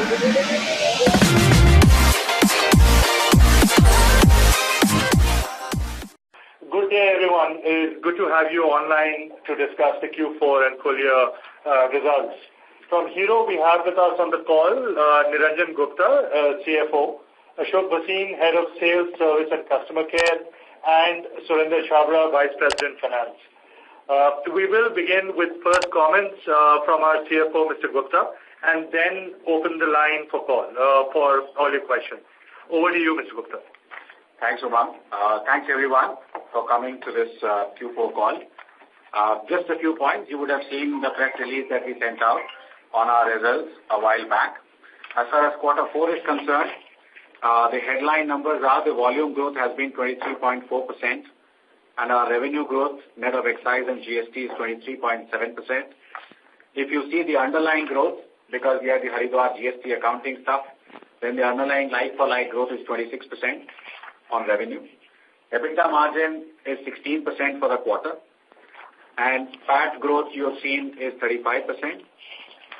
Good day, everyone. It's good to have you online to discuss the Q4 and full year results. From Hero, we have with us on the call Niranjan Gupta, CFO, Ashok Bhasin, Head of Sales, Service and Customer Care, and Surinder Chhabra, Vice President Finance. We will begin with first comments from our CFO, Mr. Gupta, and then open the line for all your questions. Over to you, Mr. Gupta. Thanks, Umang. Thanks, everyone, for coming to this Q4 call. Just a few points. You would have seen the press release that we sent out on our results a while back. As far as Q4 is concerned, the headline numbers are the volume growth has been 23.4%, and our revenue growth, net of excise and GST, is 23.7%. If you see the underlying growth, because we have the Haridwar GST accounting stuff, then the underlying like-for-like growth is 26% on revenue. EBITDA margin is 16% for the quarter, and PAT growth you have seen is 35%.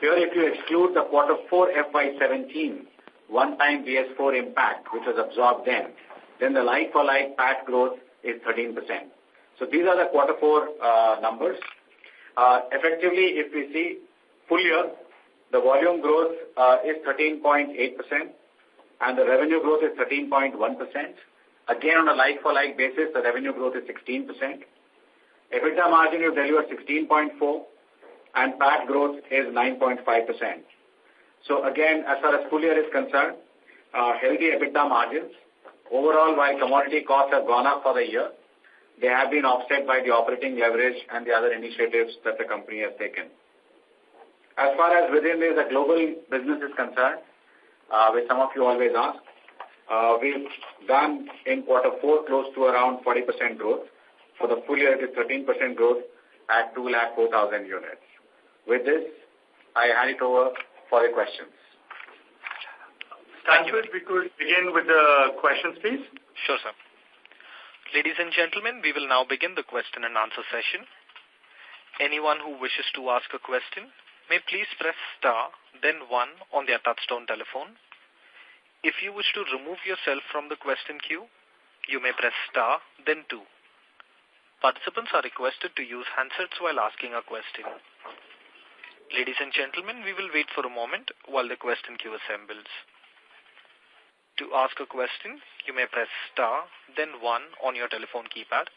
Here, if you exclude the Q4 FY17 one-time BS4 impact, which was absorbed then the like-for-like PAT growth is 13%. So these are the Q4 numbers. Effectively, if we see full year, the volume growth is 13.8%, and the revenue growth is 13.1%. Again, on a like-for-like basis, the revenue growth is 16%. EBITDA margin is delivered 16.4%, and PAT growth is 9.5%. So again, as far as full year is concerned, healthy EBITDA margins. Overall, while commodity costs have gone up for the year, they have been offset by the operating leverage and the other initiatives that the company has taken. As far as within this, the global business is concerned, which some of you always ask, we've done in Q4 close to around 40% growth. For the full year, it is 13% growth at 204,000 units. With this, I hand it over for the questions. Thank you. If we could begin with the questions, please. Sure, sir. Ladies and gentlemen, we will now begin the question and answer session. Anyone who wishes to ask a question may please press star, then 1 on their touchtone telephone. If you wish to remove yourself from the question queue, you may press star, then 2. Participants are requested to use handsets while asking a question. Ladies and gentlemen, we will wait for a moment while the question queue assembles. To ask a question, you may press star, then 1 on your telephone keypad.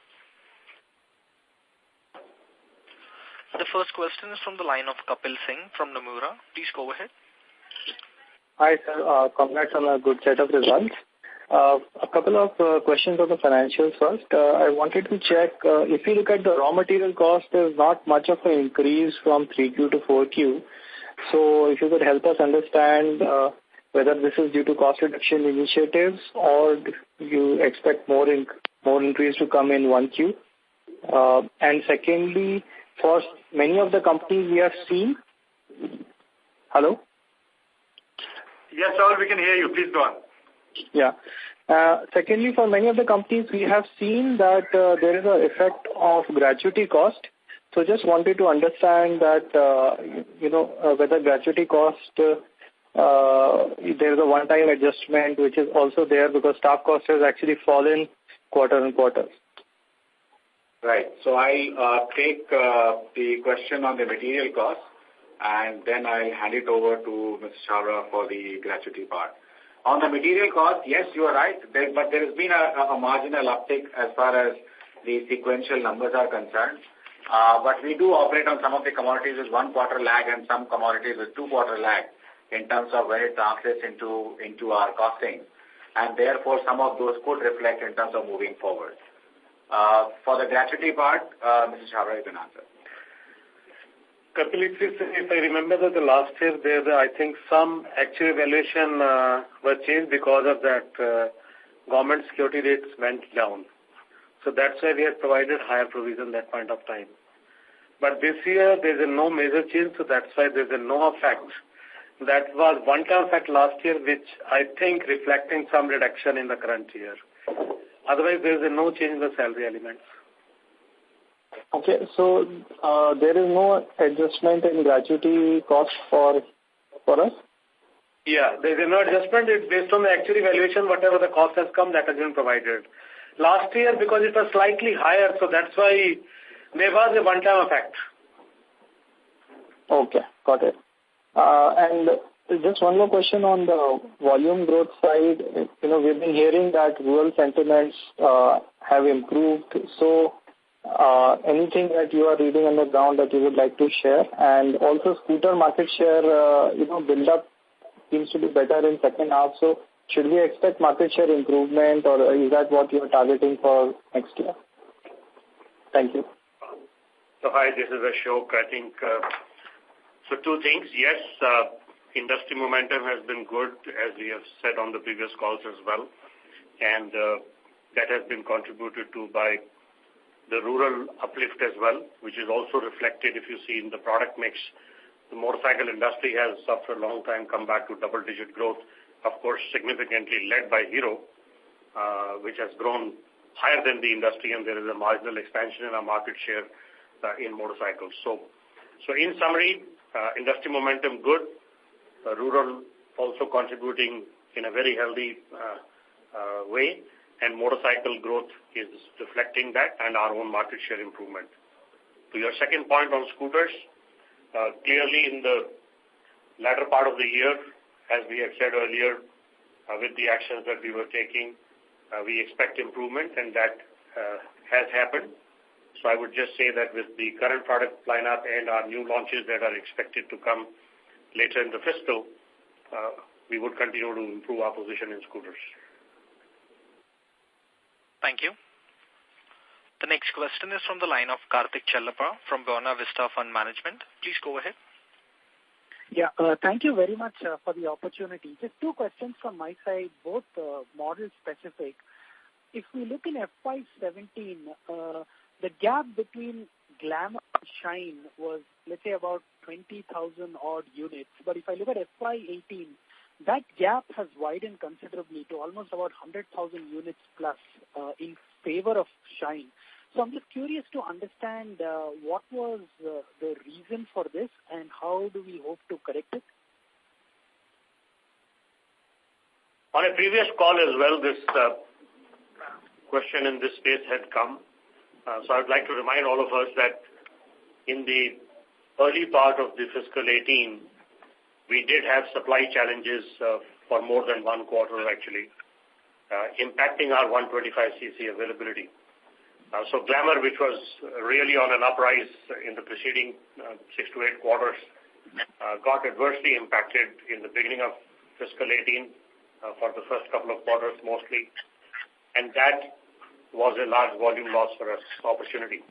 The first question is from the line of Kapil Singh from Nomura. Please go ahead. Hi, sir. Congrats on a good set of results. A couple of questions on the financials first. I wanted to check, if you look at the raw material cost, there's not much of an increase from 3Q to 4Q. So if you could help us understand whether this is due to cost reduction initiatives or you expect more increase to come in 1Q. And secondly, for many of the companies we have seen... Hello? Yes, sir, we can hear you. Please go on. Yeah. Secondly, for many of the companies, we have seen that there is an effect of gratuity cost. So just wanted to understand that, whether gratuity cost, there is a one-time adjustment which is also there because staff cost has actually fallen quarter-on-quarter. Right. So I'll take the question on the material cost, and then I'll hand it over to Mr. Chhabra for the gratuity part. On the material cost, yes, you are right, but there has been a marginal uptick as far as the sequential numbers are concerned. But we do operate on some of the commodities with 1 quarter lag and some commodities with 2 quarter lag in terms of when it translates into our costing. And therefore, some of those could reflect in terms of moving forward. For the gratuity part, Mr. Chhabra, you can answer. Kapil, if I remember that the last year I think some actual evaluation was changed because of that government security rates went down. So that's why we have provided higher provision that point of time. But this year there is no major change, so that's why there is no effect. That was one-time effect last year, which I think reflecting some reduction in the current year. Otherwise, there is no change in the salary elements. Okay, so there is no adjustment in gratuity cost for us? Yeah, there is no adjustment. It's based on the actual valuation. Whatever the cost has come, that has been provided. Last year, because it was slightly higher, so that's why there was a one-time effect. Okay, got it. And just one more question on the volume growth side. You know, we've been hearing that rural sentiments have improved. So, anything that you are reading on the ground that you would like to share? And also, scooter market share, build-up seems to be better in second half. So, should we expect market share improvement, or is that what you are targeting for next year? Thank you. So, hi, this is Ashok. I think, so two things. Yes, industry momentum has been good, as we have said on the previous calls as well. And that has been contributed to by the rural uplift as well, which is also reflected if you see in the product mix. The motorcycle industry has, after a long time, come back to double-digit growth, of course, significantly led by Hero, which has grown higher than the industry, and there is a marginal expansion in our market share in motorcycles. So in summary, industry momentum good, rural also contributing in a very healthy way, and motorcycle growth is reflecting that, and our own market share improvement. To your second point on scooters, clearly in the latter part of the year, as we had said earlier, with the actions that we were taking, we expect improvement, and that has happened. So I would just say that with the current product lineup and our new launches that are expected to come later in the fiscal, we would continue to improve our position in scooters. Thank you. The next question is from the line of Karthik Chellappa from Buena Vista Fund Management. Please go ahead. Yeah, thank you very much for the opportunity. Just two questions from my side, both model specific. If we look in FY17, the gap between Glamour and Shine was, let's say, about 20,000 odd units. But if I look at FY18, that gap has widened considerably to almost about 100,000 units plus in favor of Shine. So I'm just curious to understand what was the reason for this, and how do we hope to correct it? On a previous call as well, this question in this space had come. So I would like to remind all of us that in the early part of the fiscal 18, we did have supply challenges for more than one quarter, actually, impacting our 125cc availability. So Glamour, which was really on an uprise in the preceding 6 to 8 quarters, got adversely impacted in the beginning of fiscal 18 for the first couple of quarters mostly, and that was a large volume loss for us, opportunity.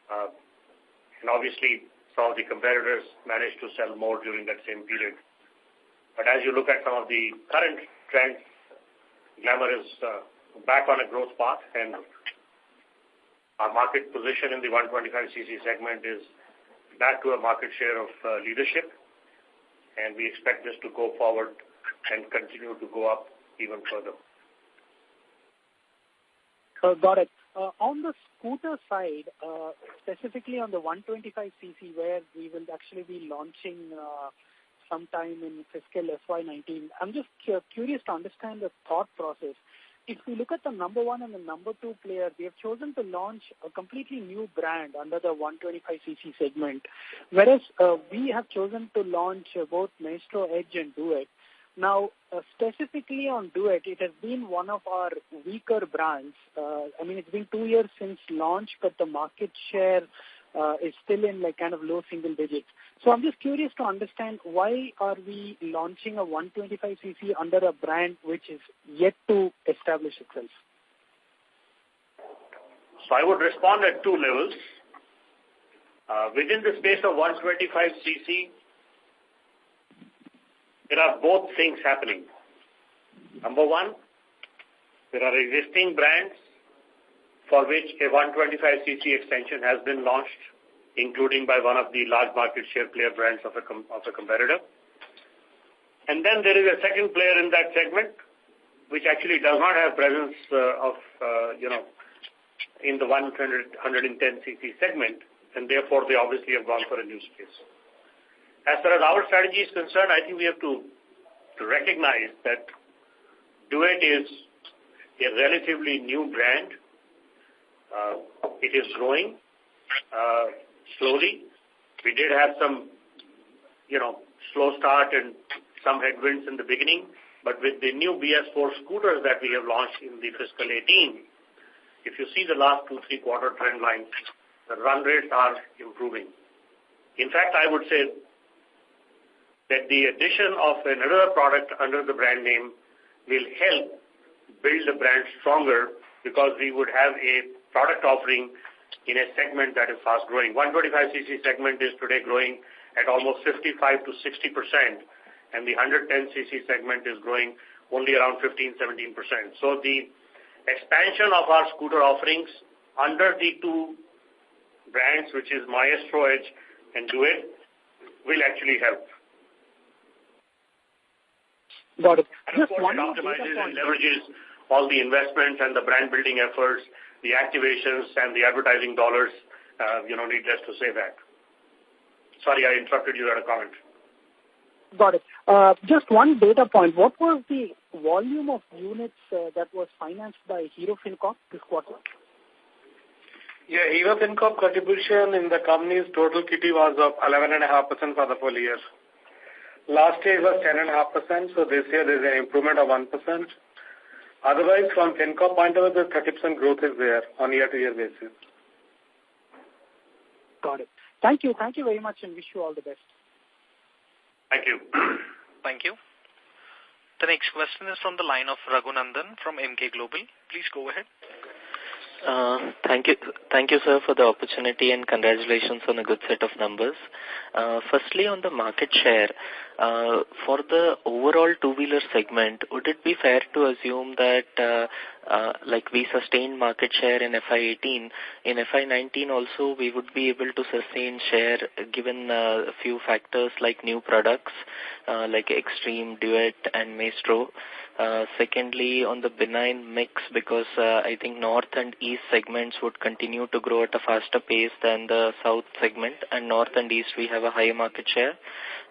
And obviously, some of the competitors managed to sell more during that same period. But as you look at some of the current trends, Glamour is back on a growth path, and our market position in the 125cc segment is back to a market share of leadership, and we expect this to go forward and continue to go up even further. Got it. On the scooter side, specifically on the 125cc, where we will actually be launching sometime in fiscal FY19, I'm just curious to understand the thought process. If we look at the number one and the number two player, they have chosen to launch a completely new brand under the 125cc segment, whereas we have chosen to launch both Maestro Edge and Duet. Now, specifically on Duet, it has been one of our weaker brands. It's been 2 years since launch, but the market share is still in like kind of low single digits. So I'm just curious to understand, why are we launching a 125cc under a brand which is yet to establish itself? So I would respond at two levels. Within the space of 125cc, there are both things happening. Number one, there are existing brands for which a 125cc extension has been launched, including by one of the large market share player brands of a competitor. And then there is a second player in that segment, which actually does not have presence in the 110cc segment, and therefore they obviously have gone for a new space. As far as our strategy is concerned, I think we have to to recognize that Duet is a relatively new brand. It is growing slowly. We did have some, slow start and some headwinds in the beginning, but with the new BS4 scooters that we have launched in the fiscal 18, if you see the last 2-3 quarter trend lines, the run rates are improving. In fact, I would say that the addition of another product under the brand name will help build the brand stronger, because we would have a product offering in a segment that is fast growing. 125cc segment is today growing at almost 55 to 60%, and the 110cc segment is growing only around 15-17%. So the expansion of our scooter offerings under the two brands, which is Maestro Edge and Duet, will actually help. Got it. And of course, it optimizes and leverages all the investments and the brand building efforts, the activations and the advertising dollars, needless to say that. Sorry, I interrupted you at a comment. Got it. Just one data point. What was the volume of units that was financed by Hero FinCorp this quarter? Yeah, Hero FinCorp contribution in the company's total kitty was of 11.5% for the full year. Last year it was 10.5%, so this year there's an improvement of 1%. Otherwise, from FinCorp point of view, the 30% growth is there on year-to-year basis. Got it. Thank you. Thank you very much, and wish you all the best. Thank you. Thank you. The next question is from the line of Raghunandan from Emkay Global. Please go ahead. Thank you, sir, for the opportunity, and congratulations on a good set of numbers. Firstly, on the market share, for the overall two-wheeler segment, would it be fair to assume that we sustained market share in FY18, in FY19 also we would be able to sustain share given a few factors like new products like Extreme, Duet and Maestro? Secondly, on the benign mix, because I think north and east segments would continue to grow at a faster pace than the south segment, and north and east we have a higher market share.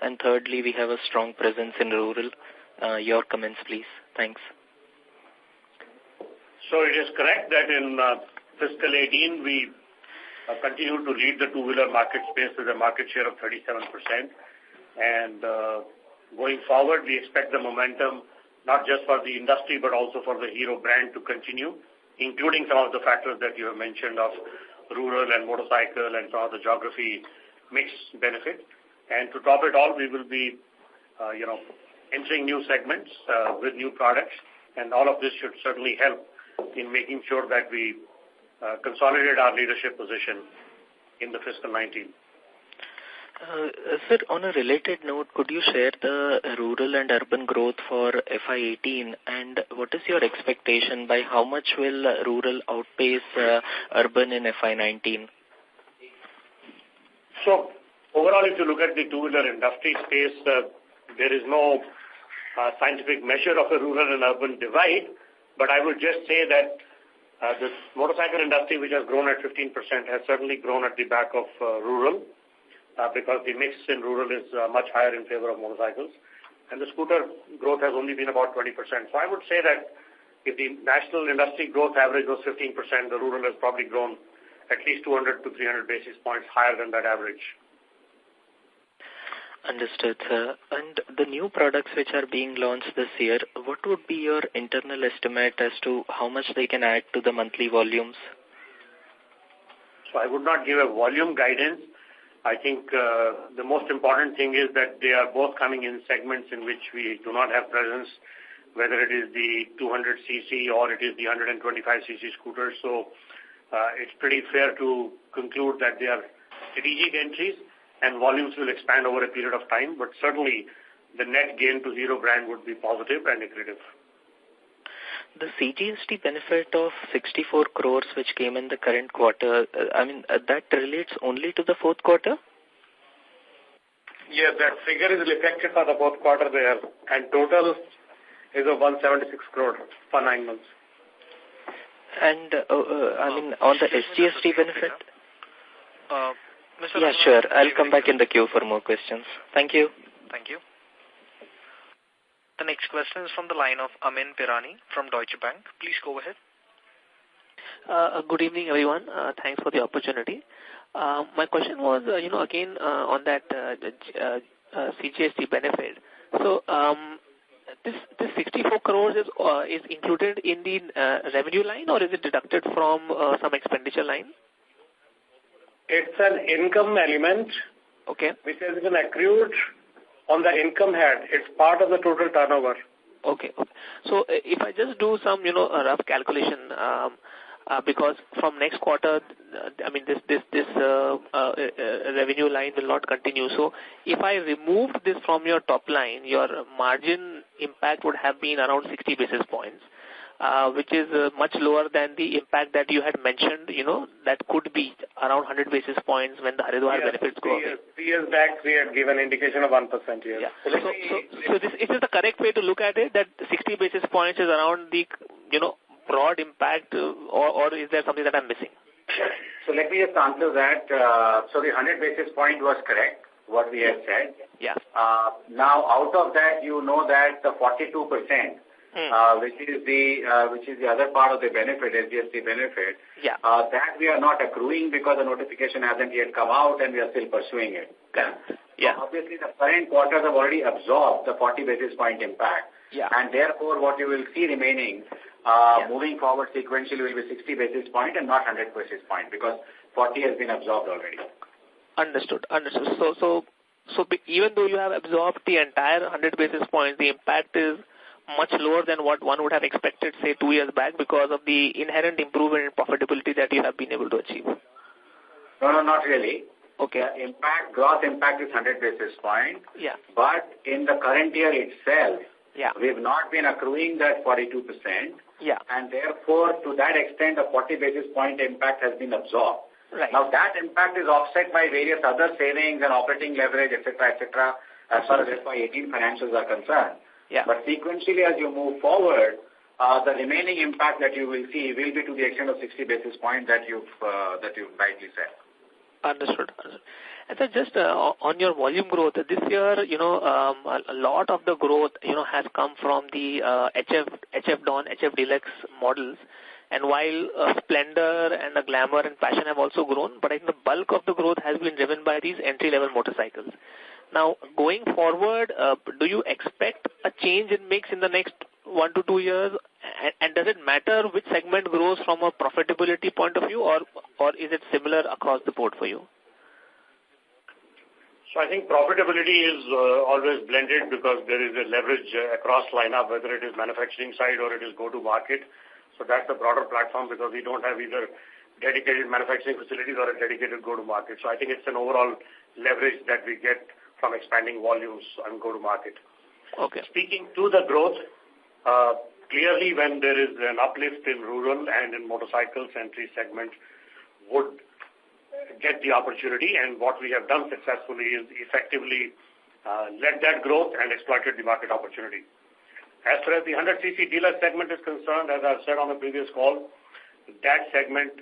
And thirdly, we have a strong presence in rural. Your comments, please. Thanks. So it is correct that in fiscal 18 we continue to lead the two-wheeler market space with a market share of 37%. And going forward, we expect the momentum not just for the industry but also for the Hero brand to continue, including some of the factors that you have mentioned of rural and motorcycle and some of the geography mix benefit. And to top it all, we will be, entering new segments with new products, and all of this should certainly help in making sure that we consolidate our leadership position in the fiscal 19. Sir, on a related note, could you share the rural and urban growth for FY18, and what is your expectation? By how much will rural outpace urban in FY19? So, overall, if you look at the two-wheeler industry space, there is no scientific measure of a rural and urban divide, but I would just say that the motorcycle industry, which has grown at 15%, has certainly grown at the back of rural, because the mix in rural is much higher in favor of motorcycles. And the scooter growth has only been about 20%. So I would say that if the national industry growth average was 15%, the rural has probably grown at least 200 to 300 basis points higher than that average. Understood, sir. And the new products which are being launched this year, what would be your internal estimate as to how much they can add to the monthly volumes? So I would not give a volume guidance. I think the most important thing is that they are both coming in segments in which we do not have presence, whether it is the 200cc or it is the 125cc scooters. So it's pretty fair to conclude that they are strategic entries and volumes will expand over a period of time, but certainly the net gain to Hero brand would be positive and accretive. The CGST benefit of 64 crores which came in the current quarter, that relates only to the fourth quarter? Yeah, that figure is reflected for the fourth quarter there, and total is of 176 crore for 9 months. And, on the SGST benefit? Mr. Yeah, sure. I'll come back in the queue for more questions. Thank you. Thank you. next question is from the line of Amin Pirani from Deutsche Bank. Please go ahead. Good evening, everyone. Thanks for the opportunity. My question was, again, on that CGST benefit. So, this 64 crores is included in the revenue line, or is it deducted from some expenditure line? It's an income element, which has been accrued on the income head. It's part of the total turnover. Okay. So if I just do some, a rough calculation, because from next quarter, I mean, this revenue line will not continue. So if I removed this from your top line, your margin impact would have been around 60 basis points, which is much lower than the impact that you had mentioned, that could be around 100 basis points when the Haridwar benefits go away. 3 years back, we had given indication of 1%. Yes. Yeah. So this is the correct way to look at it, that 60 basis points is around the, broad impact, or is there something that I'm missing? So let me just answer that. So the 100 basis point was correct, what we had said. Yeah. Now, out of that, that the 42%, which is the other part of the benefit, SGST benefit, that we are not accruing because the notification hasn't yet come out and we are still pursuing it. Yeah. So obviously, the current quarters have already absorbed the 40 basis point impact. Yeah. And therefore, what you will see remaining moving forward sequentially will be 60 basis point and not 100 basis point because 40 has been absorbed already. Understood. So even though you have absorbed the entire 100 basis points, the impact is much lower than what one would have expected, say, 2 years back because of the inherent improvement in profitability that you have been able to achieve. No, not really. Okay. The gross impact is 100 basis point. Yeah. But in the current year itself, we've not been accruing that 42%. Yeah. And therefore, to that extent, the 40 basis point impact has been absorbed. Right. Now, that impact is offset by various other savings and operating leverage, etc., as far as FY18 financials are concerned. Yeah. But sequentially, as you move forward, the remaining impact that you will see will be to the extent of 60 basis points that you've rightly said. Understood. And so just on your volume growth, this year, a lot of the growth, has come from the HF Dawn, HF Deluxe models. And while Splendor and the Glamour and Passion have also grown, but I think the bulk of the growth has been driven by these entry-level motorcycles. Now, going forward, do you expect a change in mix in the next 1 to 2 years? And does it matter which segment grows from a profitability point of view, or is it similar across the board for you? So I think profitability is always blended because there is a leverage across lineup, whether it is manufacturing side or it is go-to-market. So that's the broader platform because we don't have either dedicated manufacturing facilities or a dedicated go-to-market. So I think it's an overall leverage that we get from expanding volumes and go-to-market. Okay. Speaking to the growth, clearly when there is an uplift in rural and in motorcycles, entry segment would get the opportunity, and what we have done successfully is effectively led that growth and exploited the market opportunity. As far as the 100cc dealer segment is concerned, as I've said on the previous call, that segment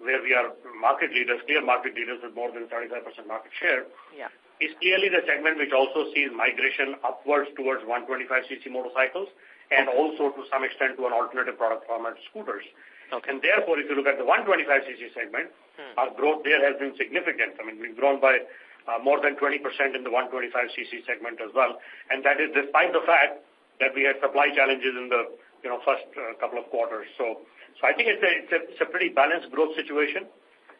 where we are market leaders, clear market leaders with more than 75% market share, is clearly the segment which also sees migration upwards towards 125cc motorcycles and also to some extent to an alternative product format, scooters. Okay. And therefore, if you look at the 125cc segment, our growth there has been significant. I mean, we've grown by more than 20% in the 125cc segment as well, and that is despite the fact that we had supply challenges in the first couple of quarters. So I think it's a pretty balanced growth situation,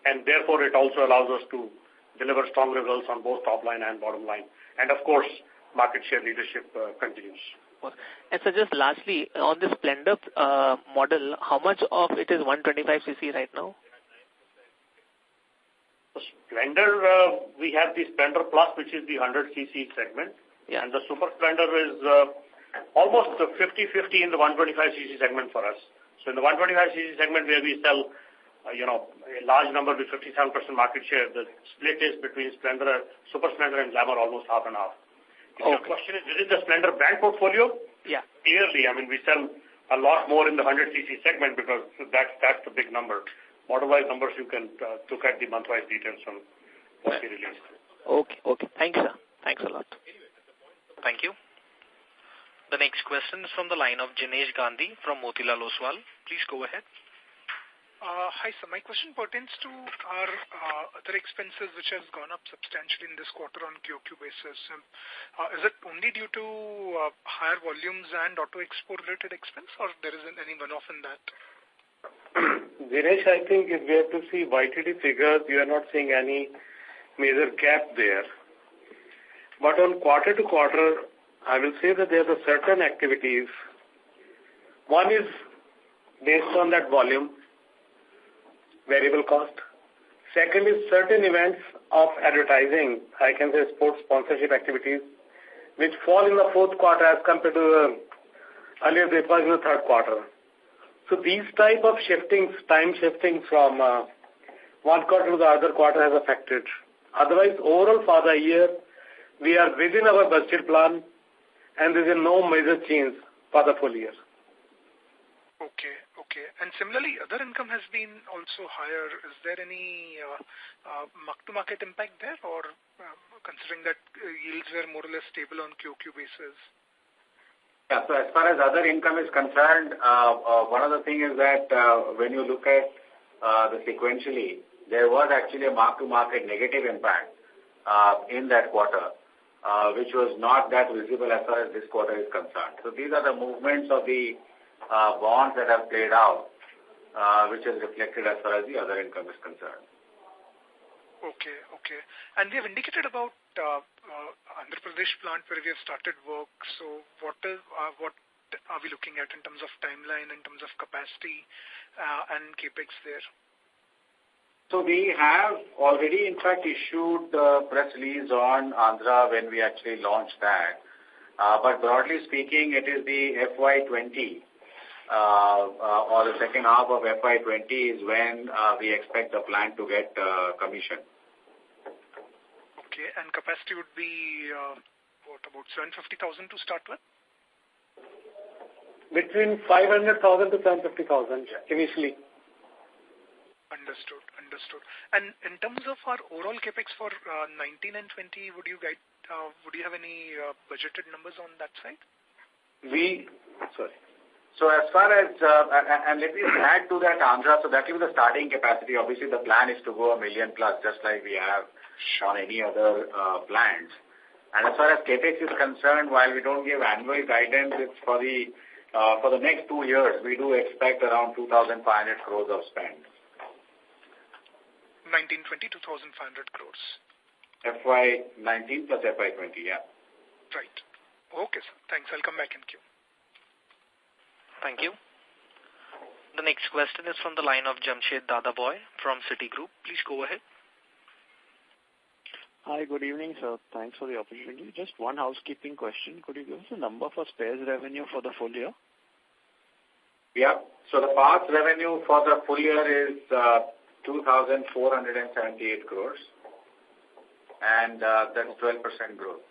and therefore it also allows us to deliver strong results on both top line and bottom line. And of course, market share leadership continues. And so just lastly, on the Splendor model, how much of it is 125cc right now? Splendor, we have the Splendor Plus, which is the 100cc segment. Yeah. And the Super Splendor is almost 50-50 in the 125cc segment for us. So in the 125cc segment where we sell, a large number with 57% market share, the split is between Splendor, Super Splendor and Glamour almost half and half. If your question is within the Splendor brand portfolio, clearly, I mean, we sell a lot more in the 100cc segment because that's the big number. Model-wise numbers, you can look at the month-wise details from what we released. Okay. Thanks, sir. Thanks a lot. Thank you. The next question is from the line of Jinesh Gandhi from Motilal Oswal. Please go ahead. Hi, sir. My question pertains to our other expenses, which has gone up substantially in this quarter on QOQ basis. Is it only due to higher volumes and auto export related expense, or there isn't any one-off in that? Dinesh, I think if we have to see YTD figures, you are not seeing any major gap there. But on quarter to quarter, I will say that there are certain activities. One is based on that volume, variable cost. Second is certain events of advertising, I can say sports sponsorship activities, which fall in the fourth quarter as compared to earlier they fall in the third quarter. So these type of time shifting from one quarter to the other quarter has affected. Otherwise, overall for the year, we are within our budget plan and there is no major change for the full year. Okay. And similarly, other income has been also higher. Is there any mark-to-market impact there, or considering that yields were more or less stable on QOQ basis? Yeah, so as far as other income is concerned, one of the things is that when you look at the sequentially, there was actually a mark-to-market negative impact in that quarter, which was not that visible as far as this quarter is concerned. So these are the movements of the bonds that have played out, which is reflected as far as the other income is concerned. Okay. And we have indicated about Andhra Pradesh plant where we have started work. So what are we looking at in terms of timeline, in terms of capacity and capex there? So we have already, in fact, issued the press release on Andhra when we actually launched that. But broadly speaking, it is the FY20 or the second half of FY20 is when we expect the plant to get commissioned. Okay, and capacity would be, about 750,000 to start with? Between 500,000 to 750,000 initially. Understood. And in terms of our overall capex for 19 and 20, would you have any budgeted numbers on that side? So as far as, and let me add to that, Andhra, so that will be the starting capacity. Obviously, the plan is to go 1 million plus, just like we have on any other plants. And as far as capex is concerned, while we don't give annual guidance, it's for the next 2 years, we do expect around 2,500 crores of spend. 1920, 2,500 crores. FY19 plus FY20, yeah. Right. Okay, sir. Thanks. I'll come back in queue. Thank you. The next question is from the line of Jamshed Dadaboy from Citigroup. Please go ahead. Hi, good evening, sir. Thanks for the opportunity. Just one housekeeping question. Could you give us a number for spares revenue for the full year? Yeah. So the parts revenue for the full year is 2,478 crores. And that's 12% growth.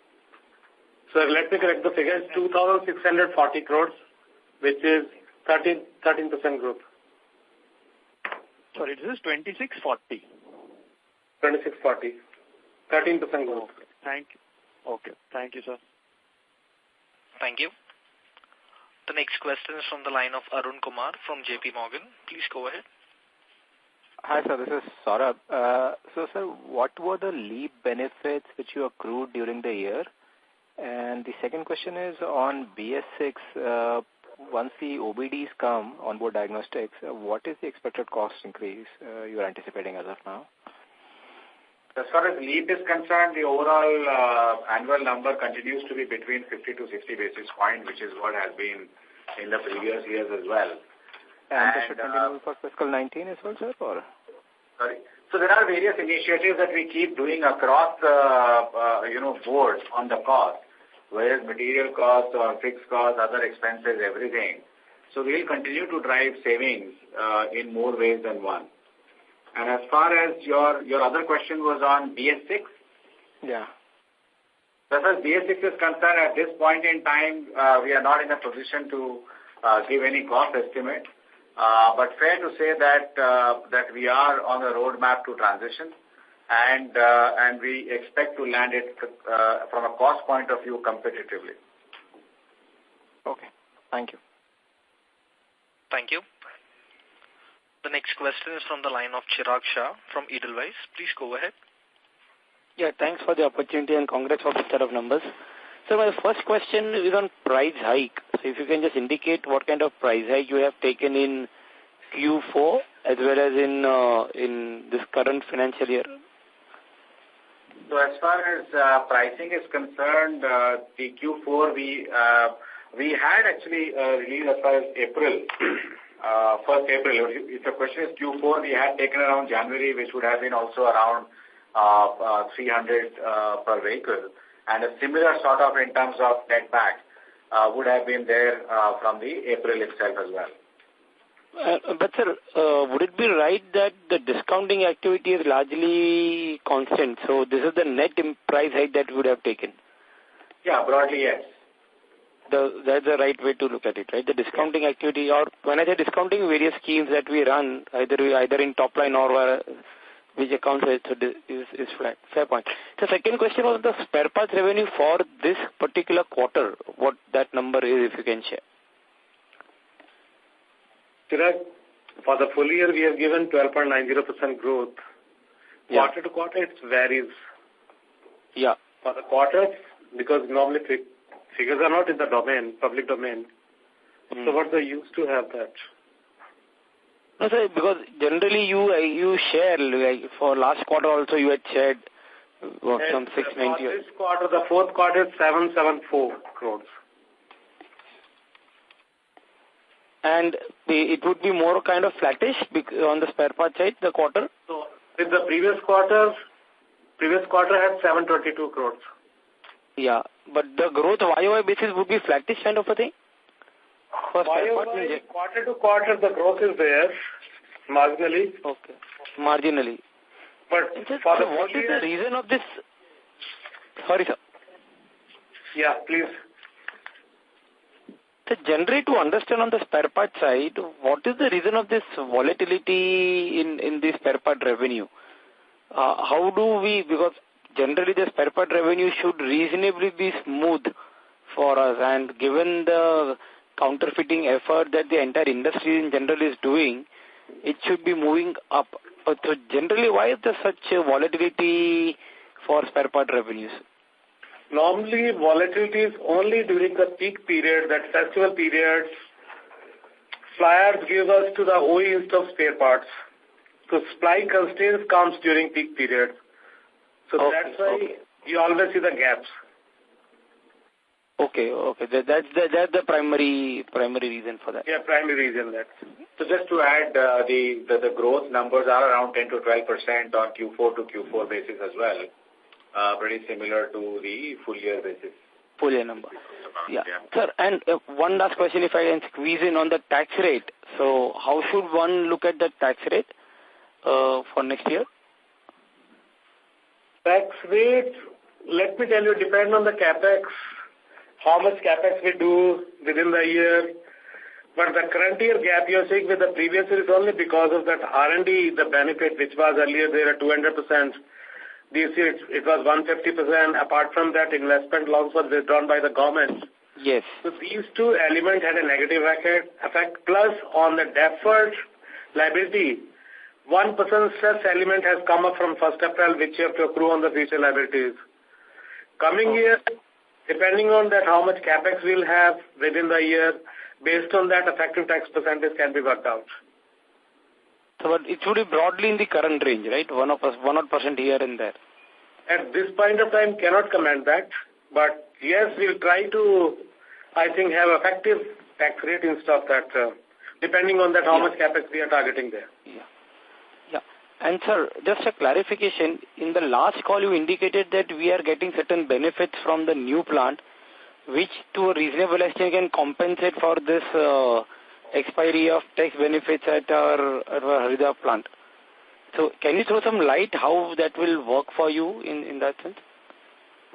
So let me correct the figure. 2,640 crores, which is 13% growth. Sorry, this is 2640. 2640. 13% growth. Okay. Thank you. Okay. Thank you, sir. Thank you. The next question is from the line of Arun Kumar from JP Morgan. Please go ahead. Hi, sir. This is Saurabh. So, sir, what were the leap benefits which you accrued during the year? And the second question is on BS6. Once the OBDs come, onboard diagnostics, what is the expected cost increase you are anticipating as of now? As far as LEAP is concerned, the overall annual number continues to be between 50 to 60 basis points, which is what has been in the previous years as well. And this should continue for fiscal 19 as well, sir? Or? Sorry. So there are various initiatives that we keep doing across boards on the cost, whether it's material costs or fixed costs, other expenses, everything. So we'll continue to drive savings in more ways than one. And as far as your other question was on BS6? Yeah. As far as BS6 is concerned, at this point in time, we are not in a position to give any cost estimate. But fair to say that we are on a roadmap to transition, and we expect to land it from a cost point of view competitively. Thank you. Thank you. The next question is from the line of Chirag Shah from Edelweiss. Please go ahead. Yeah, thanks for the opportunity and congrats for the set of numbers. So my first question is on price hike. So if you can just indicate what kind of price hike you have taken in Q4 as well as in this current financial year. So as far as pricing is concerned, the Q4 we had actually released as far as April. 1st April. If the question is Q4, we had taken around January, which would have been also around 300 per vehicle. And a similar sort of in terms of net back would have been there from the April itself as well. But sir, would it be right that the discounting activity is largely constant? So this is the net price hike that you would have taken? Yeah, broadly, yes. That's the right way to look at it, right? The discounting activity, or when I say discounting, various schemes that we run, either in top line or which accounts is flat. Fair point. The second question was the spare parts revenue for this particular quarter. What that number is, if you can share. Chirag, for the full year, we have given 12.90% growth. Yeah. Quarter to quarter, it varies. Yeah. For the quarter, because normally figures are not in the public domain. So what's the use to have that? No, sir, because generally you share, like for last quarter also you had shared some 690. For this quarter, the fourth quarter, 774 crores. And it would be more kind of flattish on the spare part side, the quarter? So with the previous quarter had 722 crores. Yeah, but the growth YOY basis would be flattish kind of a thing? YOY, quarter to quarter, the growth is there, marginally. Okay, marginally. But for the what is the reason of this? Sorry, sir. Yeah, please. So generally, to understand on the spare part side, what is the reason of this volatility in the spare part revenue? How do we, because generally the spare part revenue should reasonably be smooth for us, and given the counterfeiting effort that the entire industry in general is doing, it should be moving up. So generally, why is there such a volatility for spare part revenues? Normally, volatility is only during the peak period, that festival periods. Flyers give us to the OEs of spare parts. So supply constraints comes during peak periods. So that's why you always see the gaps. Okay. That's the primary reason for that. Yeah, primary reason that. So just to add, the growth numbers are around 10 to 12% on Q4 to Q4 basis as well. Pretty similar to the full year basis. Full year number. Yeah. Sir, and one last question if I can squeeze in on the tax rate. So how should one look at the tax rate for next year? Tax rate, let me tell you, depend on the capex, how much capex we do within the year. But the current year gap you're seeing with the previous year is only because of that R&D, the benefit which was earlier there at 200%. This year it was 150%. Apart from that, investment loans were withdrawn by the government. Yes. So these two elements had a negative effect. Plus on the deferred liability, 1% stress element has come up from 1st April, which you have to accrue on the future liabilities. Coming year, depending on that how much capex we'll have within the year, based on that effective tax percentage can be worked out. So but it should be broadly in the current range, right? 1% here and there. At this point of time, cannot comment that. But yes, we'll try to, I think, have effective tax rate instead of that, depending on that how much capex we are targeting there. Yeah. And sir, just a clarification, in the last call you indicated that we are getting certain benefits from the new plant, which to a reasonable extent can compensate for this expiry of tax benefits at our Haridwar plant. So can you throw some light how that will work for you in that sense?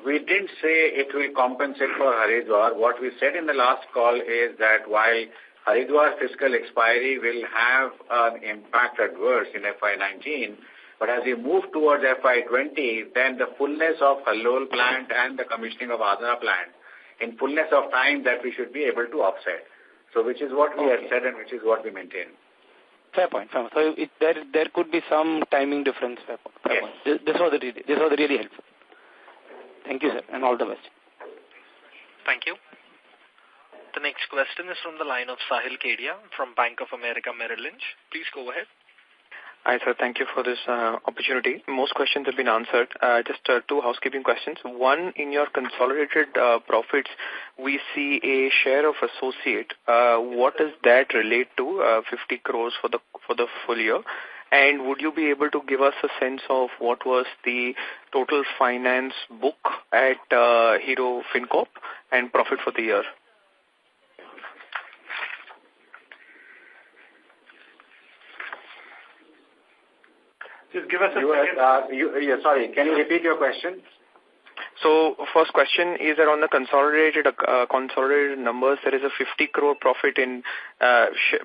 We didn't say it will compensate for Haridwar. What we said in the last call is that while Haridwar fiscal expiry will have an impact adverse in FY19, but as we move towards FY20, then the fullness of Halol plant and the commissioning of Adana plant, in fullness of time that we should be able to offset. So which is what we have said and which is what we maintain. Fair point. Fair point. So there could be some timing difference. Fair point. Fair point. This was really helpful. Thank you, sir, and all the best. Thank you. The next question is from the line of Sahil Kedia from Bank of America Merrill Lynch. Please go ahead. Hi, sir. Thank you for this opportunity. Most questions have been answered. Just two housekeeping questions. One, in your consolidated profits, we see a share of associate. What does that relate to, 50 crores for the full year? And would you be able to give us a sense of what was the total finance book at Hero FinCorp and profit for the year? Just give us a second. Sorry, can you repeat your question? So, first question is that on the consolidated numbers, there is a 50 crore profit in,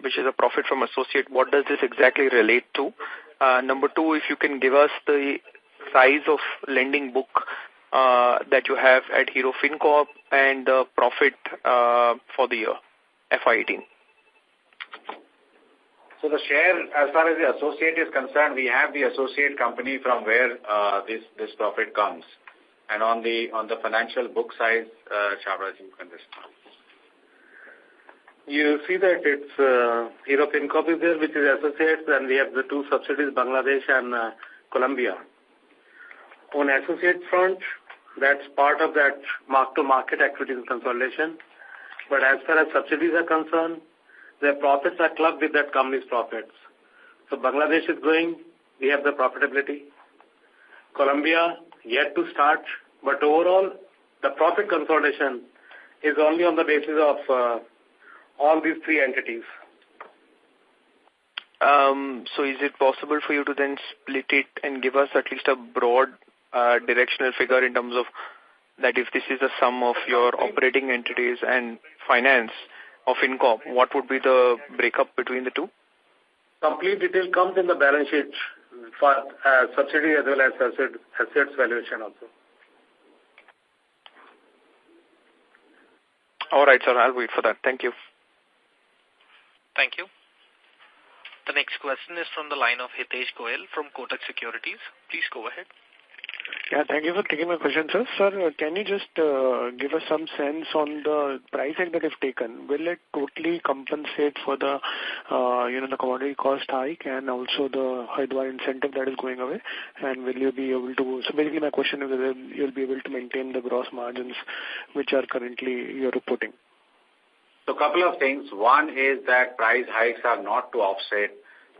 which is a profit from associate. What does this exactly relate to? Number two, if you can give us the size of lending book that you have at Hero FinCorp and the profit for the year, FY18. So the share, as far as the associate is concerned, we have the associate company from where this profit comes. And on the financial book size, Shabraz, you can respond. You see that it's Hero FinCorp is there, which is associates, and we have the two subsidiaries, Bangladesh and Colombia. On associate front, that's part of that mark-to-market activity in consolidation. But as far as subsidiaries are concerned, their profits are clubbed with that company's profits. So Bangladesh is growing, we have the profitability. Colombia, yet to start, but overall, the profit consolidation is only on the basis of all these three entities. So is it possible for you to then split it and give us at least a broad directional figure in terms of that if this is a sum of your operating entities and finance of FinCorp, what would be the breakup between the two? Complete detail comes in the balance sheet for subsidy as well as assets valuation also. All right, sir. I'll wait for that. Thank you. Thank you. The next question is from the line of Hitesh Goel from Kotak Securities. Please go ahead. Yeah, thank you for taking my question, sir. Sir, can you just give us some sense on the price hike that you've taken? Will it totally compensate for the, the commodity cost hike and also the Haridwar incentive that is going away? And will you be able to, so basically my question is whether you'll be able to maintain the gross margins which are currently you're reporting. So a couple of things. One is that price hikes are not to offset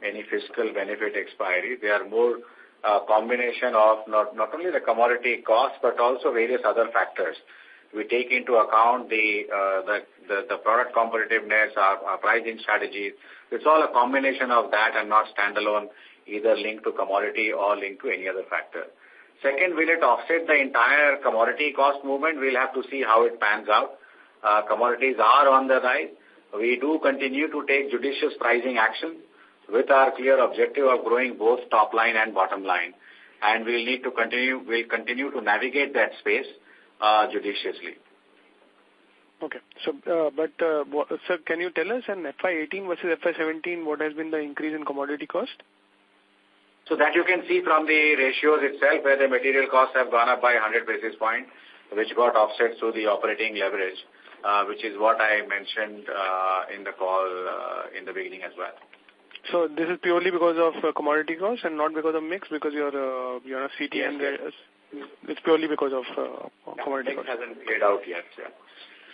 any fiscal benefit expiry. They are more a combination of not only the commodity cost but also various other factors. We take into account the product competitiveness, our pricing strategies. It's all a combination of that and not standalone, either linked to commodity or linked to any other factor. Second, will it offset the entire commodity cost movement? We'll have to see how it pans out. Commodities are on the rise. We do continue to take judicious pricing action with our clear objective of growing both top line and bottom line. And we'll continue to navigate that space judiciously. Okay. So, sir, can you tell us in FY18 versus FY17 what has been the increase in commodity cost? So that you can see from the ratios itself where the material costs have gone up by 100 basis points, which got offset through the operating leverage, which is what I mentioned in the call in the beginning as well. So this is purely because of commodity costs and not because of mix, because you're a CT and it's purely because of commodity costs. Mix hasn't played out yet, yeah.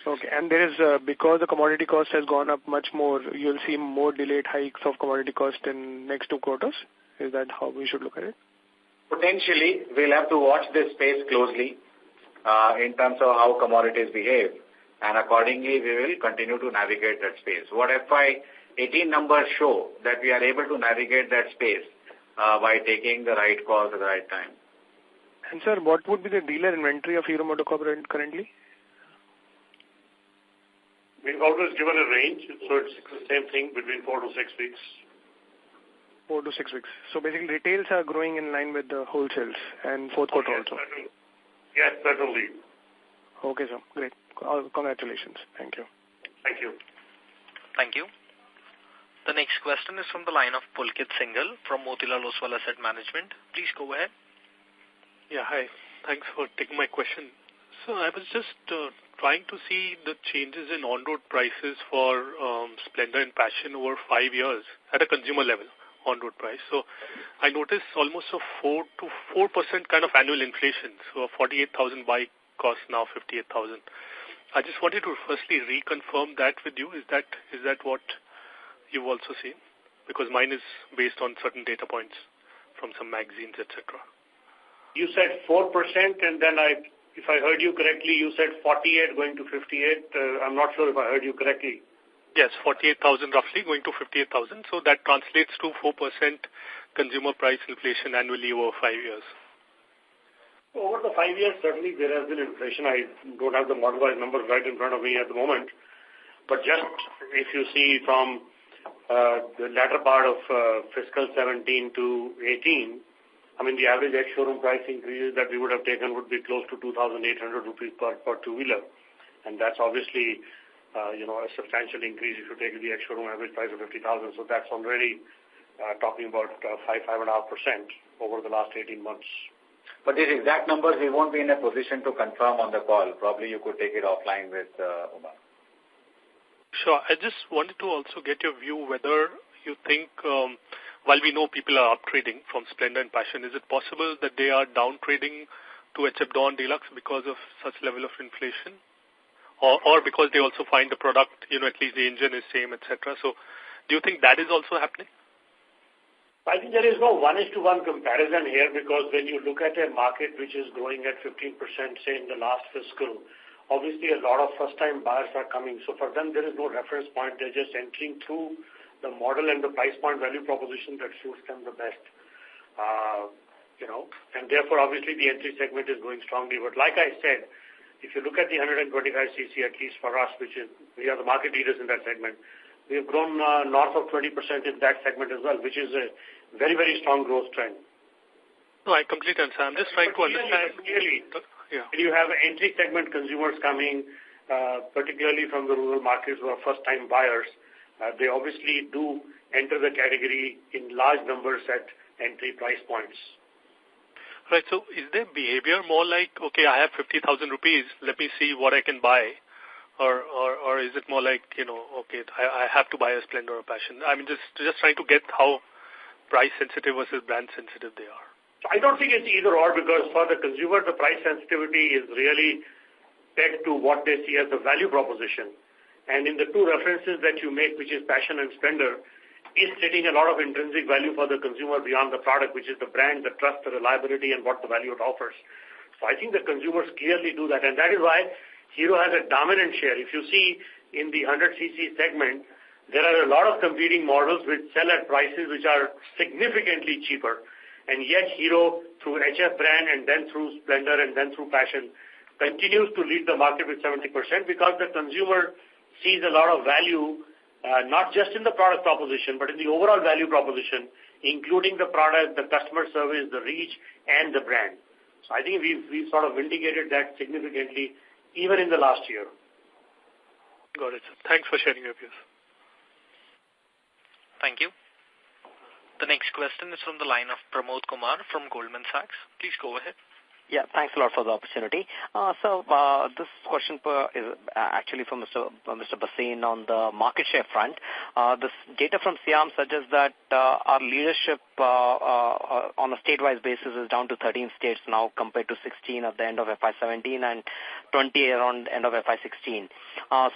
Okay, and there is, because the commodity cost has gone up much more, you'll see more delayed hikes of commodity cost in next 2 quarters? Is that how we should look at it? Potentially, we'll have to watch this space closely in terms of how commodities behave. And accordingly, we will continue to navigate that space. What FY18 numbers show that we are able to navigate that space by taking the right calls at the right time. And sir, what would be the dealer inventory of Hero Motocorp currently? We've always given a range, so it's the same thing between 4 to 6 weeks. 4 to 6 weeks. So basically retails are growing in line with the wholesales and fourth quarter also. Yes, certainly. Okay, sir. Great. Congratulations. Thank you. Thank you. Thank you. The next question is from the line of Pulkit Singhal from Motilal Oswal Asset Management. Please go ahead. Yeah, hi. Thanks for taking my question. So I was just trying to see the changes in on-road prices for Splendor and Passion over 5 years at a consumer level, on-road price. So I noticed almost a 4% kind of annual inflation. So a 48,000 bike costs now 58,000. I just wanted to firstly reconfirm that with you. Is that what you've also seen? Because mine is based on certain data points from some magazines, etc. You said 4%, and then if I heard you correctly, you said 48 going to 58. I'm not sure if I heard you correctly. Yes, 48,000 roughly going to 58,000. So that translates to 4% consumer price inflation annually over 5 years. Over the 5 years, certainly there has been inflation. I don't have the model-wise numbers right in front of me at the moment. But just if you see from the latter part of fiscal 17 to 18, I mean, the average ex-showroom price increases that we would have taken would be close to 2,800 rupees per two-wheeler. And that's obviously, a substantial increase if you take the ex-showroom average price of 50,000. So that's already talking about 5.5% over the last 18 months. But these exact numbers, we won't be in a position to confirm on the call. Probably you could take it offline with Umar. Sure. I just wanted to also get your view whether you think, while we know people are up-trading from Splendor and Passion, is it possible that they are down-trading to HF Dawn Deluxe because of such level of inflation? Or because they also find the product, at least the engine is same, etc. So do you think that is also happening? I think there is no 1:1 comparison here, because when you look at a market which is growing at 15%, say in the last fiscal, obviously a lot of first-time buyers are coming. So for them, there is no reference point. They're just entering through the model and the price point value proposition that suits them the best. And therefore, obviously, the entry segment is going strongly. But like I said, if you look at the 125cc, at least for us, we are the market leaders in that segment, we have grown north of 20% in that segment as well, which is a very, very strong growth trend. No, I completely understand. I'm just trying to understand. Clearly, when you have entry segment consumers coming, particularly from the rural markets who are first-time buyers, they obviously do enter the category in large numbers at entry price points. Right. So is their behavior more like, okay, I have 50,000 rupees, let me see what I can buy? Or is it more like, okay, I have to buy a Splendor or Passion? I mean, just trying to get how price sensitive versus brand sensitive they are. I don't think it's either or, because for the consumer, the price sensitivity is really pegged to what they see as the value proposition. And in the two references that you make, which is Passion and Splendor, is setting a lot of intrinsic value for the consumer beyond the product, which is the brand, the trust, the reliability, and what the value it offers. So I think the consumers clearly do that. And that is why Hero has a dominant share. If you see in the 100cc segment, there are a lot of competing models which sell at prices which are significantly cheaper. And yet Hero, through HF brand and then through Splendor and then through Passion, continues to lead the market with 70% because the consumer sees a lot of value, not just in the product proposition, but in the overall value proposition, including the product, the customer service, the reach, and the brand. So I think we've sort of vindicated that significantly even in the last year. Got it, sir. Thanks for sharing your views. Thank you. The next question is from the line of Pramod Kumar from Goldman Sachs. Please go ahead. Yeah, thanks a lot for the opportunity. So this question is actually from Mr. Bhasin on the market share front. This data from Siam suggests that our leadership on a state-wise basis is down to 13 states now compared to 16 at the end of FY17 and 20 around end of FY16.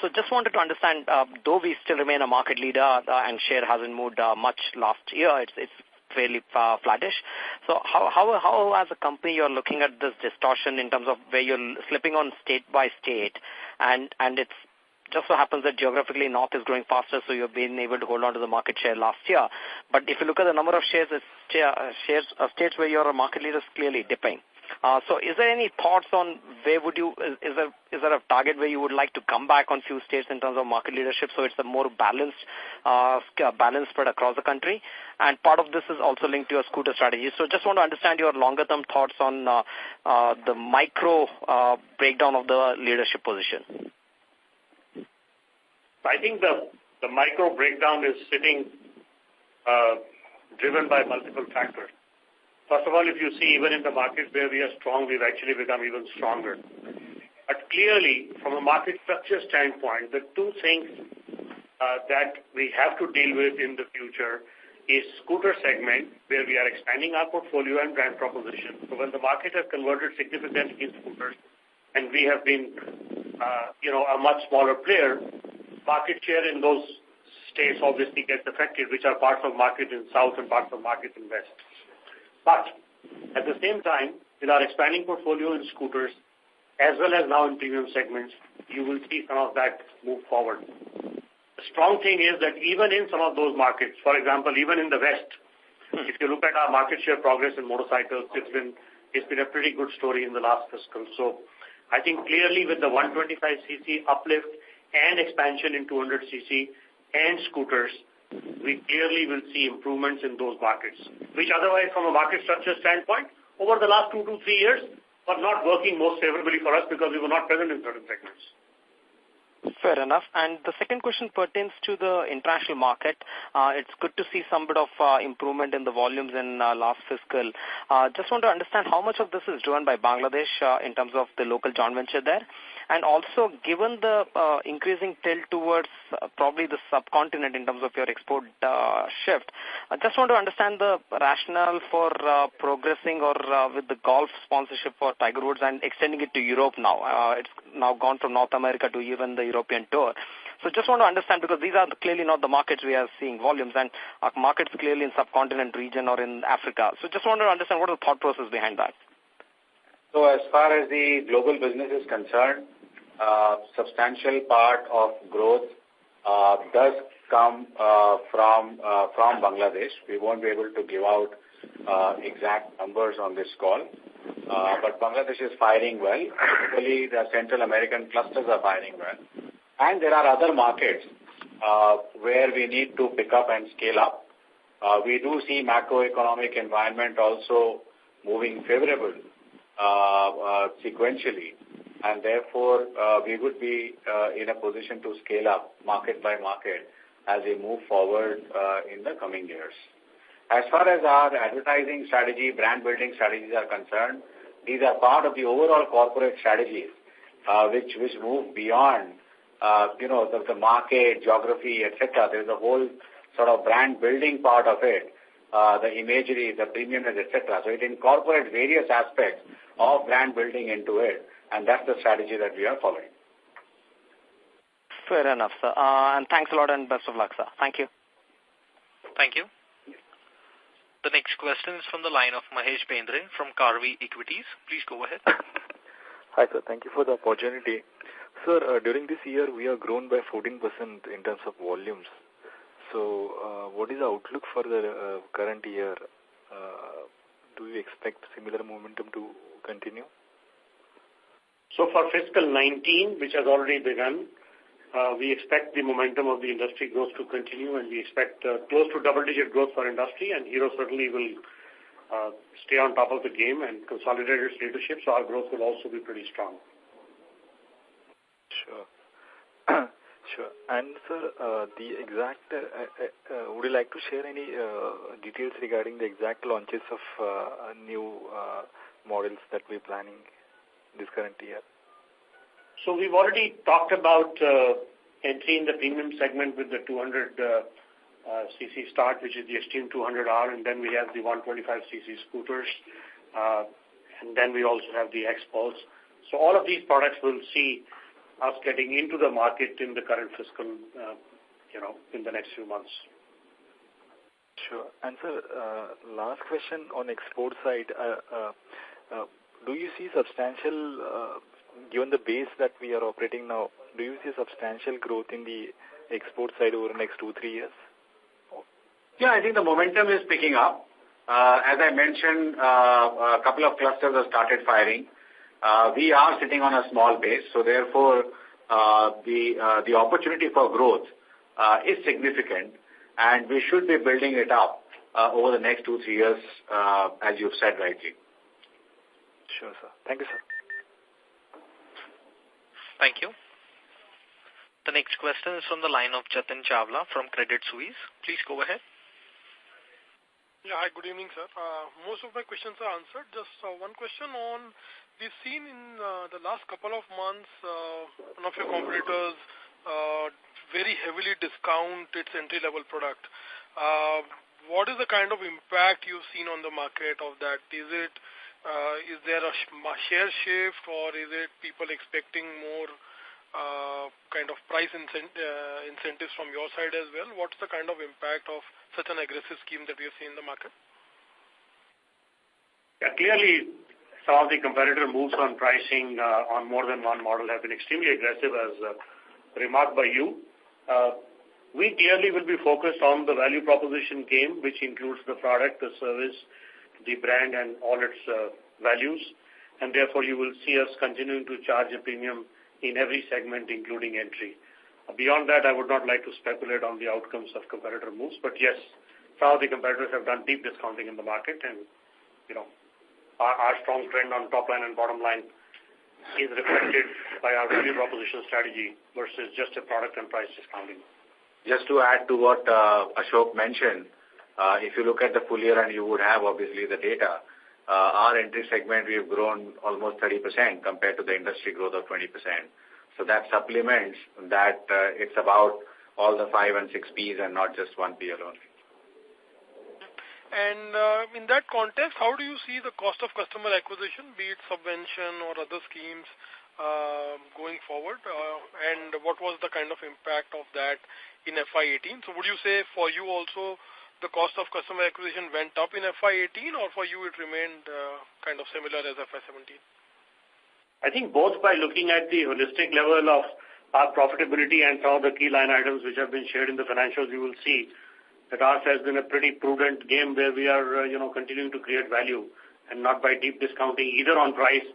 So just wanted to understand, though we still remain a market leader and share hasn't moved much last year, it's fairly flattish. So how as a company you're looking at this distortion in terms of where you're slipping on state by state, and it's just so happens that geographically North is growing faster, so you've been able to hold on to the market share last year. But if you look at the number of shares of states where you're a market leader is clearly dipping. So is there any thoughts on where would you, is there a target where you would like to come back on few states in terms of market leadership so it's a more balanced spread across the country? And part of this is also linked to your scooter strategy. So just want to understand your longer term thoughts on the micro breakdown of the leadership position. I think the the micro breakdown is sitting driven by multiple factors. First of all, if you see, even in the markets where we are strong, we've actually become even stronger. But clearly, from a market structure standpoint, the two things that we have to deal with in the future is scooter segment, where we are expanding our portfolio and brand proposition. So when the market has converted significantly in scooters, and we have been, a much smaller player, market share in those states obviously gets affected, which are parts of market in South and parts of market in West. But at the same time, with our expanding portfolio in scooters, as well as now in premium segments, you will see some of that move forward. The strong thing is that even in some of those markets, for example, even in the West, if you look at our market share progress in motorcycles, it's been a pretty good story in the last fiscal. So I think clearly with the 125cc uplift and expansion in 200cc and scooters, we clearly will see improvements in those markets, which otherwise from a market structure standpoint, over the last 2 to 3 years, were not working most favorably for us because we were not present in certain segments. Fair enough. And the second question pertains to the international market. It's good to see some bit of improvement in the volumes in last fiscal. Just want to understand how much of this is driven by Bangladesh in terms of the local joint venture there. And also, given the increasing tilt towards probably the subcontinent in terms of your export shift, I just want to understand the rationale for progressing or with the golf sponsorship for Tiger Woods and extending it to Europe now. It's now gone from North America to even the European tour. So just want to understand, because these are clearly not the markets we are seeing volumes, and markets clearly in subcontinent region or in Africa. So just want to understand what is the thought process behind that. So as far as the global business is concerned, substantial part of growth does come from Bangladesh. We won't be able to give out exact numbers on this call, but Bangladesh is firing well. Particularly the Central American clusters are firing well. And there are other markets where we need to pick up and scale up. We do see macroeconomic environment also moving favorable sequentially, and therefore we would be in a position to scale up market by market as we move forward in the coming years. As far as our advertising strategy, brand building strategies are concerned, these are part of the overall corporate strategies which move beyond the market, geography, etc. There's a whole sort of brand building part of it, the imagery, the premiumness, etc. So it incorporates various aspects of brand building into it, and that's the strategy that we are following. Fair enough, sir. And thanks a lot and best of luck, sir. Thank you. Thank you. The next question is from the line of Mahesh Bendre from Karvi Equities. Please go ahead. Hi, sir. Thank you for the opportunity. Sir, during this year, we have grown by 14% in terms of volumes. So, what is the outlook for the current year? Do you expect similar momentum to continue? So, for fiscal 19, which has already begun, we expect the momentum of the industry growth to continue, and we expect close to double-digit growth for industry, and Hero certainly will stay on top of the game and consolidate its leadership, so our growth will also be pretty strong. Sure. Sure. And, sir, the exact, would you like to share any details regarding the exact launches of new models that we're planning this current year? So we've already talked about entry in the premium segment with the 200cc start, which is the Xtreme 200R, and then we have the 125cc scooters, and then we also have the X-Pulse. So all of these products will see us getting into the market in the current fiscal, in the next few months. Sure. And, sir, last question on export side. Do you see substantial, given the base that we are operating now, do you see substantial growth in the export side over the next 2-3 years? Yeah, I think the momentum is picking up. As I mentioned, a couple of clusters have started firing. We are sitting on a small base, so therefore the opportunity for growth is significant, and we should be building it up over the next 2-3 years, as you've said rightly. Sure, sir. Thank you, sir. Thank you. The next question is from the line of Jatin Chawla from Credit Suisse. Please go ahead. Yeah, hi, good evening, sir. Most of my questions are answered. Just one question on, we've seen in the last couple of months, one of your competitors very heavily discount its entry-level product. What is the kind of impact you've seen on the market of that? Is there a share shift, or is it people expecting more kind of price incentives from your side as well? What's the kind of impact of such an aggressive scheme that we have seen in the market? Yeah, clearly some of the competitor moves on pricing on more than one model have been extremely aggressive, as remarked by you. We clearly will be focused on the value proposition game, which includes the product, the service, the brand, and all its values. And therefore, you will see us continuing to charge a premium in every segment, including entry. Beyond that, I would not like to speculate on the outcomes of competitor moves. But yes, some of the competitors have done deep discounting in the market, and our strong trend on top line and bottom line is reflected by our value proposition strategy versus just a product and price discounting. Just to add to what Ashok mentioned, if you look at the full year, and you would have obviously the data, our entry segment, we have grown almost 30% compared to the industry growth of 20%. So that supplements that it's about all the 5 and 6 Ps and not just 1 P alone. And in that context, how do you see the cost of customer acquisition, be it subvention or other schemes, going forward? And what was the kind of impact of that in FY18? So would you say for you also the cost of customer acquisition went up in FY18, or for you it remained kind of similar as FY17? I think both. By looking at the holistic level of our profitability and some of the key line items which have been shared in the financials, you will see that ours has been a pretty prudent game where we are continuing to create value and not by deep discounting either on price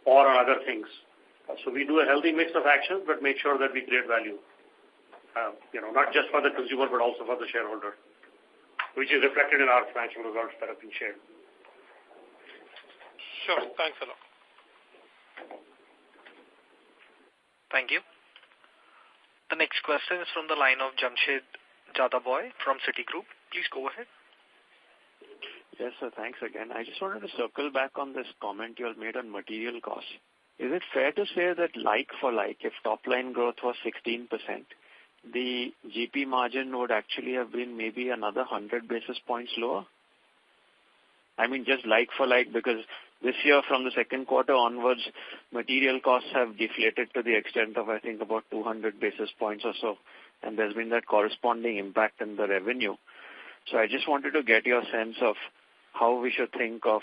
or on other things. So we do a healthy mix of actions, but make sure that we create value, not just for the consumer, but also for the shareholder, which is reflected in our financial results that have been shared. Sure. Thanks a lot. Thank you. The next question is from the line of Jamshed Jadaboy from Citigroup. Please go ahead. Yes, sir. Thanks again. I just wanted to circle back on this comment you have made on material costs. Is it fair to say that like for like, if top line growth was 16%, the GP margin would actually have been maybe another 100 basis points lower? I mean, just like for like, because this year from the second quarter onwards, material costs have deflated to the extent of, I think, about 200 basis points or so. And there's been that corresponding impact in the revenue. So I just wanted to get your sense of how we should think of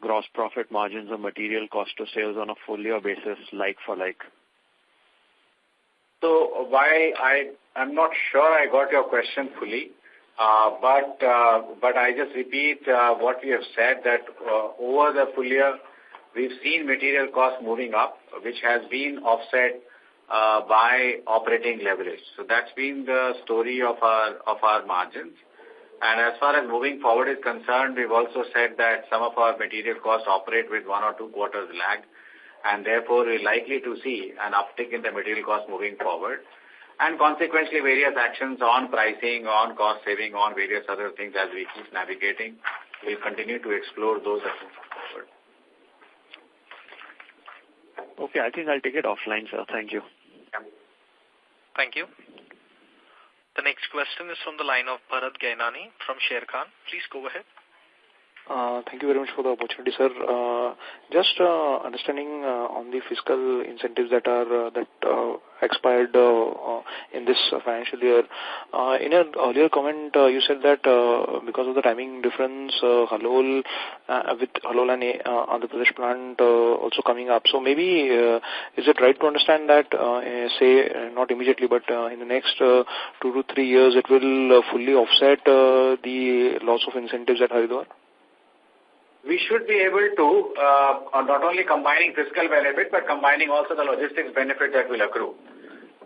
gross profit margins or material cost to sales on a full year basis, like for like. So I'm not sure I got your question fully, but I just repeat what we have said, that over the full year, we've seen material costs moving up, which has been offset by operating leverage. So that's been the story of our margins. And as far as moving forward is concerned, we've also said that some of our material costs operate with 1 or 2 quarters lag, and therefore we're likely to see an uptick in the material costs moving forward. And consequently, various actions on pricing, on cost saving, on various other things as we keep navigating, we'll continue to explore those as we move forward. Okay, I think I'll take it offline, sir. Thank you. Yeah. Thank you. The next question is from the line of Bharat Gainani from Sharekhan. Please go ahead. Thank you very much for the opportunity, sir. Just understanding on the fiscal incentives that expired in this financial year. In an earlier comment, you said that because of the timing difference, Halol with Halol and Andhra Pradesh plant also coming up. So maybe is it right to understand that, say, not immediately, but in the next 2 to 3 years, it will fully offset the loss of incentives at Haridwar? We should be able to, not only combining fiscal benefit, but combining also the logistics benefit that will accrue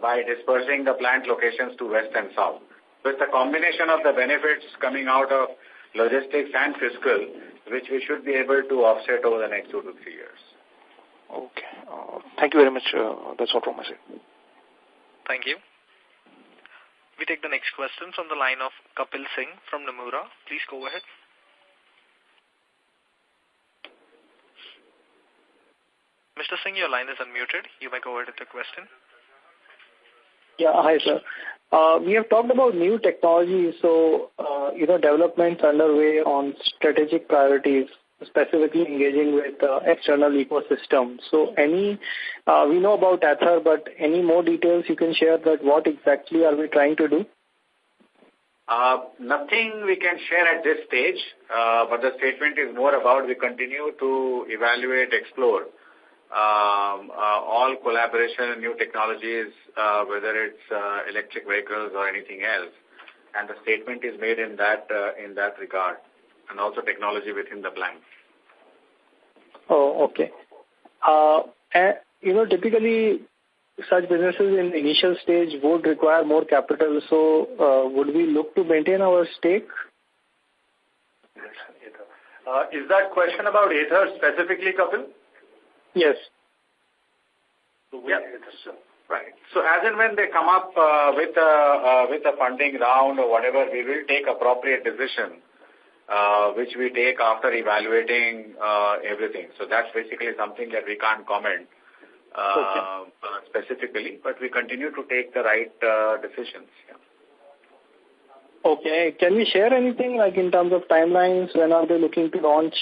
by dispersing the plant locations to west and south. With the combination of the benefits coming out of logistics and fiscal, which we should be able to offset over the next 2 to 3 years. Okay. Thank you very much. That's all from my side. Thank you. We take the next question from the line of Kapil Singh from Nomura. Please go ahead. Mr. Singh, your line is unmuted. You may go ahead with the question. Yeah, hi, sir. We have talked about new technology, so, developments underway on strategic priorities, specifically engaging with external ecosystem. So we know about Ather, but any more details you can share that what exactly are we trying to do? Nothing we can share at this stage, but the statement is more about we continue to evaluate, explore all collaboration and new technologies, whether it's electric vehicles or anything else. And the statement is made in that regard, and also technology within the plan. Oh, okay. Typically such businesses in the initial stage would require more capital. So would we look to maintain our stake? Is that question about Ather specifically, Kapil? Yes. Yeah. Right. So as and when they come up with a funding round or whatever, we will take appropriate decision, which we take after evaluating everything. So that's basically something that we can't comment specifically, but we continue to take the right decisions. Yeah. Okay. Can we share anything like in terms of timelines? When are they looking to launch?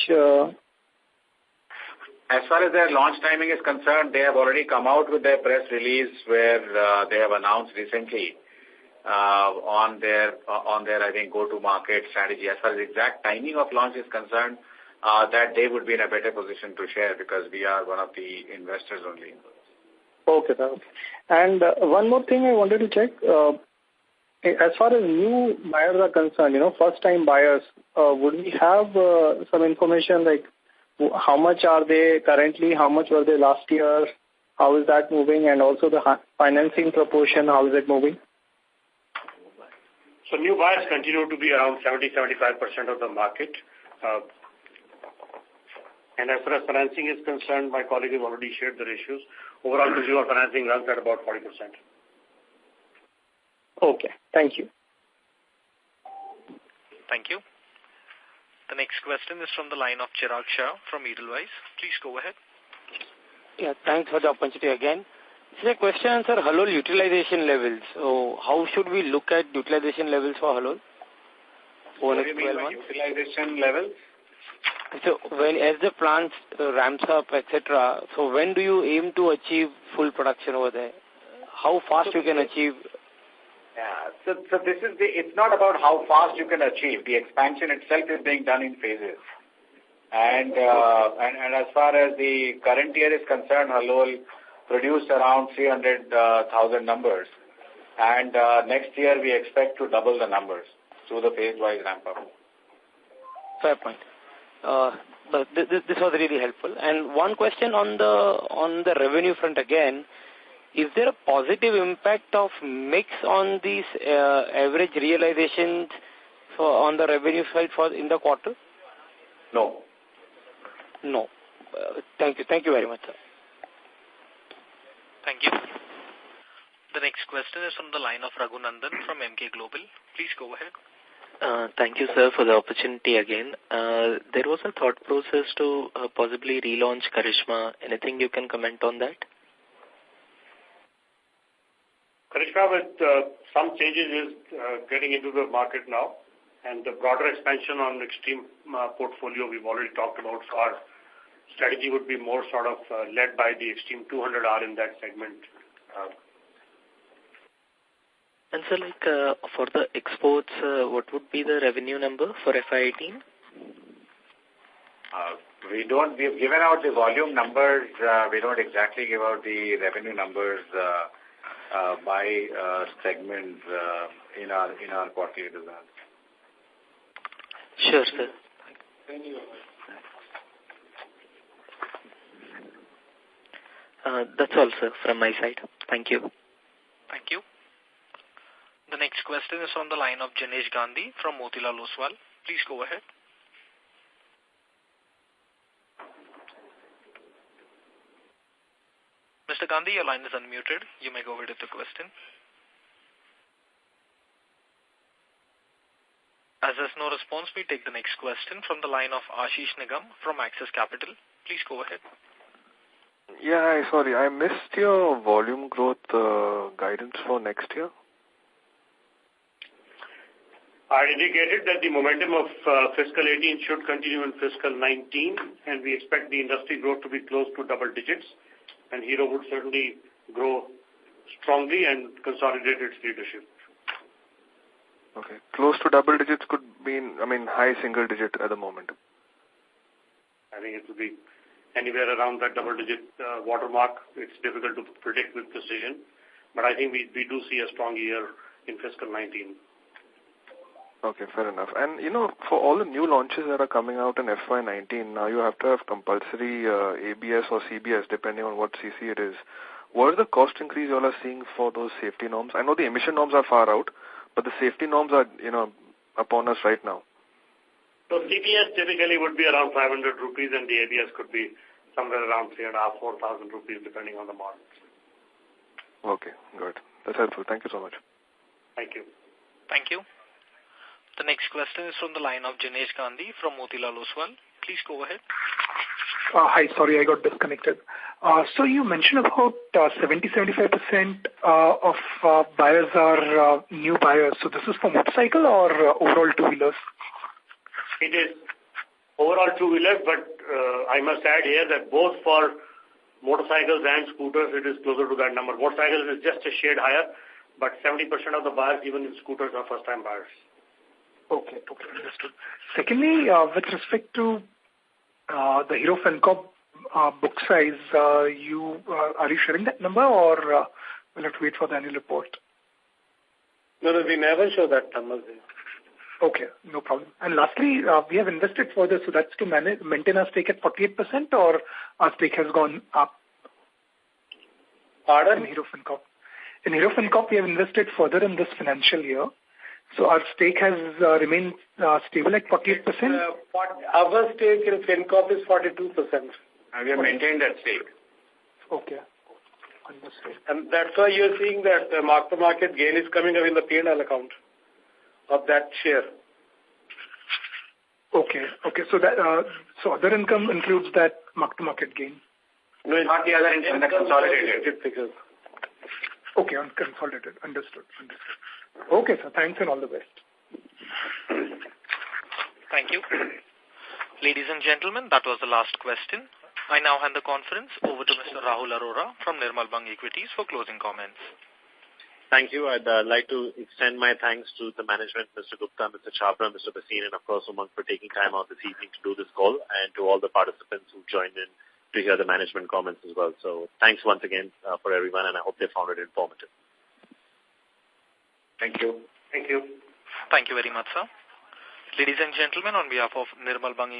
As far as their launch timing is concerned, they have already come out with their press release where they have announced recently on their I think go-to-market strategy. As far as the exact timing of launch is concerned, that they would be in a better position to share because we are one of the investors only. Okay, sir. And one more thing I wanted to check. As far as new buyers are concerned, first-time buyers, would we have some information like how much are they currently, how much were they last year, how is that moving, and also the financing proportion, how is it moving? So new buyers continue to be around 70-75% of the market. And as far as financing is concerned, my colleague has already shared the ratios. Overall consumer financing runs at about 40%. Okay. Thank you. Thank you. The next question is from the line of Chirag Shah from Edelweiss. Please go ahead. Yeah, thanks for the opportunity again. So the question, sir, Halol utilization levels. So how should we look at utilization levels for Halol over the next 12 months? Utilization levels? So as the plant ramps up, etc., so when do you aim to achieve full production over there? How fast you can achieve? Yeah, so this is it's not about how fast you can achieve. The expansion itself is being done in phases. And as far as the current year is concerned, Halol produced around 300,000 numbers. And next year we expect to double the numbers through the phase-wise ramp-up. Fair point. This was really helpful. And one question on the revenue front again. Is there a positive impact of mix on these average realizations on the revenue side in the quarter? No. No. Thank you. Thank you very much, sir. Thank you. The next question is from the line of Raghunandan from Emkay Global. Please go ahead. Thank you, sir, for the opportunity again. There was a thought process to possibly relaunch Karishma. Anything you can comment on that? Karishma with some changes is getting into the market now, and the broader expansion on Extreme portfolio we've already talked about. So our strategy would be more sort of led by the Extreme 200R in that segment. And so for the exports, what would be the revenue number for FY18? We've given out the volume numbers. We don't exactly give out the revenue numbers by segment in our quarterly results. Sure, sir. That's all, sir, from my side. Thank you. Thank you. The next question is on the line of Jinesh Gandhi from Motilal Oswal. Please go ahead. Mr. Mr. Gandhi, your line is unmuted. You may go ahead with the question. As there's no response, we take the next question from the line of Ashish Nigam from Axis Capital. Please go ahead. Yeah, hi, sorry, I missed your volume growth guidance for next year. I indicated that the momentum of fiscal 18 should continue in fiscal 19, and we expect the industry growth to be close to double digits, and Hero would certainly grow strongly and consolidate its leadership. Okay. Close to double digits could mean, high single digit at the moment. I think it will be anywhere around that double-digit watermark. It's difficult to predict with precision, but I think we do see a strong year in fiscal 19. Okay, fair enough. And, for all the new launches that are coming out in FY19, now you have to have compulsory ABS or CBS, depending on what CC it is. What is the cost increase you all are seeing for those safety norms? I know the emission norms are far out, but the safety norms are, upon us right now. So CBS typically would be around 500 rupees and the ABS could be somewhere around 3,500, 4,000 rupees depending on the model. Okay, good. That's helpful. Thank you so much. Thank you. Thank you. The next question is from the line of Jinesh Gandhi from Motilal Oswal. Please go ahead. Hi, sorry, I got disconnected. So you mentioned about 70-75% of buyers are new buyers. So this is for motorcycle or overall two-wheelers? It is overall two-wheelers, but I must add here that both for motorcycles and scooters, it is closer to that number. Motorcycles is just a shade higher, but 70% of the buyers, even in scooters, are first-time buyers. Okay, understood. Secondly, with respect to the Hero FinCorp book size, are you sharing that number or will have to wait for the annual report? No, we never show that number there. Okay, no problem. And lastly, we have invested further, so that's to maintain our stake at 48% or our stake has gone up? Pardon? In Hero FinCorp. In Hero FinCorp, we have invested further in this financial year. So our stake has remained stable at 48%? Our stake in FinCorp is 42%. And we have maintained that stake. Okay. Understood. And that's why you're seeing that the mark-to-market gain is coming up in the P&L account of that share. Okay. So that so other income includes that mark-to-market gain? No, not the other income, the consolidated figures. Okay, on consolidated. Understood. Okay, sir. Thanks and all the best. Thank you. Ladies and gentlemen, that was the last question. I now hand the conference over to Mr. Rahul Arora from Nirmal Bang Equities for closing comments. Thank you. I'd like to extend my thanks to the management, Mr. Gupta, Mr. Chhabra, Mr. Bhasin, and of course Umang for taking time out this evening to do this call, and to all the participants who joined in to hear the management comments as well. So thanks once again for everyone, and I hope they found it informative. Thank you. Thank you very much, sir. Ladies and gentlemen, on behalf of Nirmal Bang